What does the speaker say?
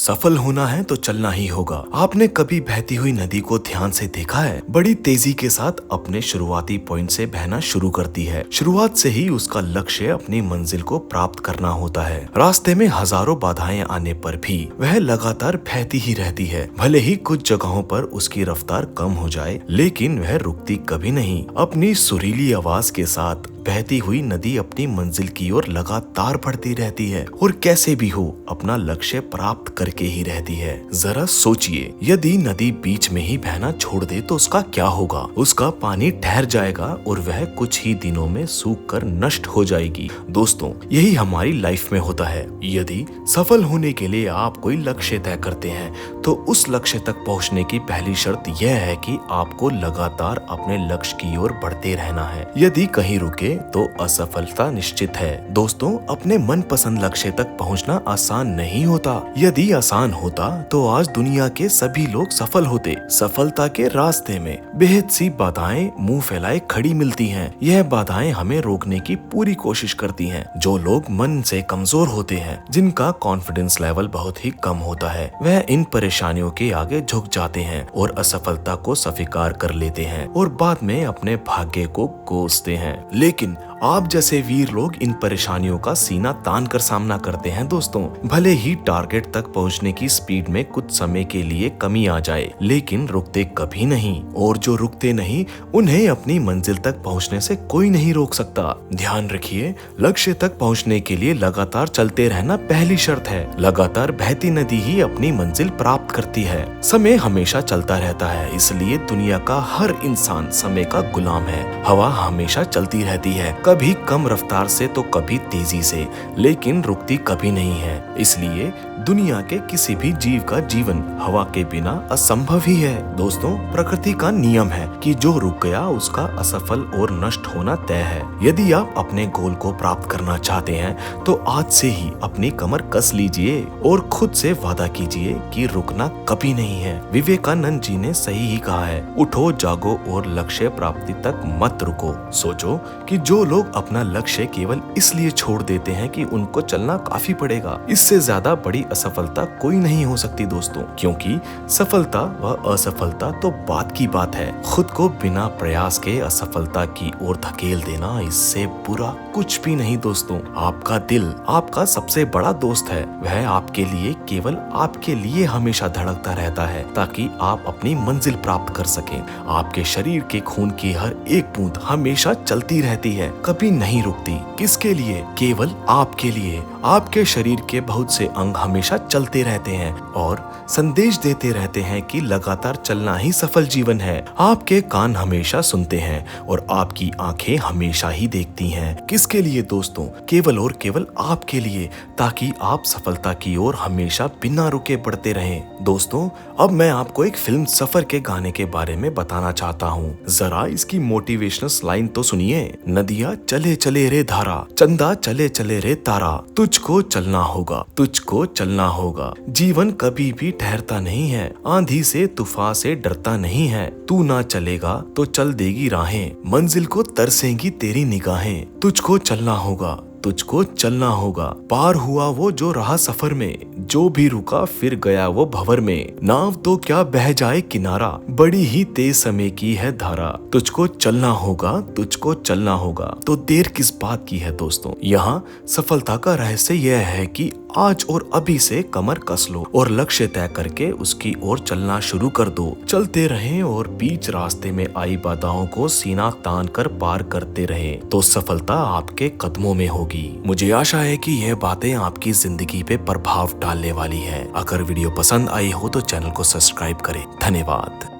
सफल होना है तो चलना ही होगा। आपने कभी बहती हुई नदी को ध्यान से देखा है? बड़ी तेजी के साथ अपने शुरुआती पॉइंट से बहना शुरू करती है। शुरुआत से ही उसका लक्ष्य अपनी मंजिल को प्राप्त करना होता है। रास्ते में हजारों बाधाएं आने पर भी वह लगातार बहती ही रहती है। भले ही कुछ जगहों पर उसकी रफ्तार कम हो जाए, लेकिन वह रुकती कभी नहीं। अपनी सुरीली आवाज के साथ बहती हुई नदी अपनी मंजिल की ओर लगातार बढ़ती रहती है और कैसे भी हो अपना लक्ष्य प्राप्त करके ही रहती है। जरा सोचिए, यदि नदी बीच में ही बहना छोड़ दे तो उसका क्या होगा? उसका पानी ठहर जाएगा और वह कुछ ही दिनों में सूख कर नष्ट हो जाएगी। दोस्तों, यही हमारी लाइफ में होता है। यदि सफल होने के लिए आप कोई लक्ष्य तय करते हैं तो उस लक्ष्य तक पहुंचने की पहली शर्त यह है कि आपको लगातार अपने लक्ष्य की ओर बढ़ते रहना है। यदि कहीं रुके तो असफलता निश्चित है। दोस्तों, अपने मनपसंद लक्ष्य तक पहुंचना आसान नहीं होता। यदि आसान होता तो आज दुनिया के सभी लोग सफल होते। सफलता के रास्ते में बेहद सी बाधाएं मुंह फैलाए खड़ी मिलती हैं। यह बाधाएं हमें रोकने की पूरी कोशिश करती हैं। जो लोग मन से कमजोर होते हैं, जिनका कॉन्फिडेंस लेवल बहुत ही कम होता है, वह इन परेशानियों के आगे झुक जाते हैं और असफलता को स्वीकार कर लेते हैं और बाद में अपने भाग्य को कोसते हैं। लेकिन आप जैसे वीर लोग इन परेशानियों का सीना तान कर सामना करते हैं। दोस्तों, भले ही टारगेट तक पहुंचने की स्पीड में कुछ समय के लिए कमी आ जाए, लेकिन रुकते कभी नहीं। और जो रुकते नहीं, उन्हें अपनी मंजिल तक पहुंचने से कोई नहीं रोक सकता। ध्यान रखिए, लक्ष्य तक पहुंचने के लिए लगातार चलते रहना पहली शर्त है। लगातार बहती नदी ही अपनी मंजिल प्राप्त करती है। समय हमेशा चलता रहता है, इसलिए दुनिया का हर इंसान समय का गुलाम है। हवा हमेशा चलती रहती है, कभी कम रफ्तार से तो कभी तेजी से, लेकिन रुकती कभी नहीं है। इसलिए दुनिया के किसी भी जीव का जीवन हवा के बिना असंभव ही है। दोस्तों, प्रकृति का नियम है कि जो रुक गया उसका असफल और नष्ट होना तय है। यदि आप अपने गोल को प्राप्त करना चाहते हैं तो आज से ही अपनी कमर कस लीजिए और खुद से वादा कीजिए कि रुकना कभी नहीं है। विवेकानंद जी ने सही ही कहा है, उठो, जागो और लक्ष्य प्राप्ति तक मत रुको। सोचो कि जो लोग अपना लक्ष्य केवल इसलिए छोड़ देते हैं कि उनको चलना काफी पड़ेगा, इससे ज्यादा बड़ी असफलता कोई नहीं हो सकती दोस्तों। क्योंकि सफलता व असफलता तो बात की बात है, खुद को बिना प्रयास के असफलता की ओर धकेल देना इससे बुरा कुछ भी नहीं। दोस्तों, आपका दिल आपका सबसे बड़ा दोस्त है। वह आपके लिए, केवल आपके लिए हमेशा धड़कता रहता है ताकि आप अपनी मंजिल प्राप्त कर सकें। आपके शरीर के खून की हर एक बूंद हमेशा चलती रहती है, कभी नहीं रुकती। किसके लिए? केवल आपके लिए। आपके शरीर के बहुत से अंग हमेशा चलते रहते हैं और संदेश देते रहते हैं कि लगातार चलना ही सफल जीवन है। आपके कान हमेशा सुनते हैं और आपकी आंखें हमेशा ही देखती हैं। किसके लिए दोस्तों? केवल और केवल आपके लिए, ताकि आप सफलता की ओर हमेशा बिना रुके बढ़ते रहें। दोस्तों, अब मैं आपको एक फिल्म सफर के गाने के बारे में बताना चाहता हूँ। जरा इसकी मोटिवेशनल लाइन तो सुनिए। नदिया चले चले रे धारा, चंदा चले चले रे तारा, तुझको चलना होगा, तुझको चलना होगा। जीवन कभी भी ठहरता नहीं है, आंधी से तूफान से डरता नहीं है। तू ना चलेगा तो चल देगी राहें, मंजिल को तरसेंगी तेरी निगाहें। तुझको चलना होगा, तुझको चलना होगा। पार हुआ वो जो रहा सफर में, जो भी रुका फिर गया वो भंवर में। नाव तो क्या बह जाए किनारा, बड़ी ही तेज समय की है धारा। तुझको चलना होगा, तुझको चलना होगा। तो देर किस बात की है दोस्तों? यहाँ सफलता का रहस्य यह है कि आज और अभी से कमर कस लो और लक्ष्य तय करके उसकी ओर चलना शुरू कर दो। चलते रहें और बीच रास्ते में आई बाधाओं को सीना तान कर पार करते रहें, तो सफलता आपके कदमों में होगी। मुझे आशा है कि यह बातें आपकी जिंदगी पे प्रभाव डालने वाली है। अगर वीडियो पसंद आई हो तो चैनल को सब्सक्राइब करें। धन्यवाद।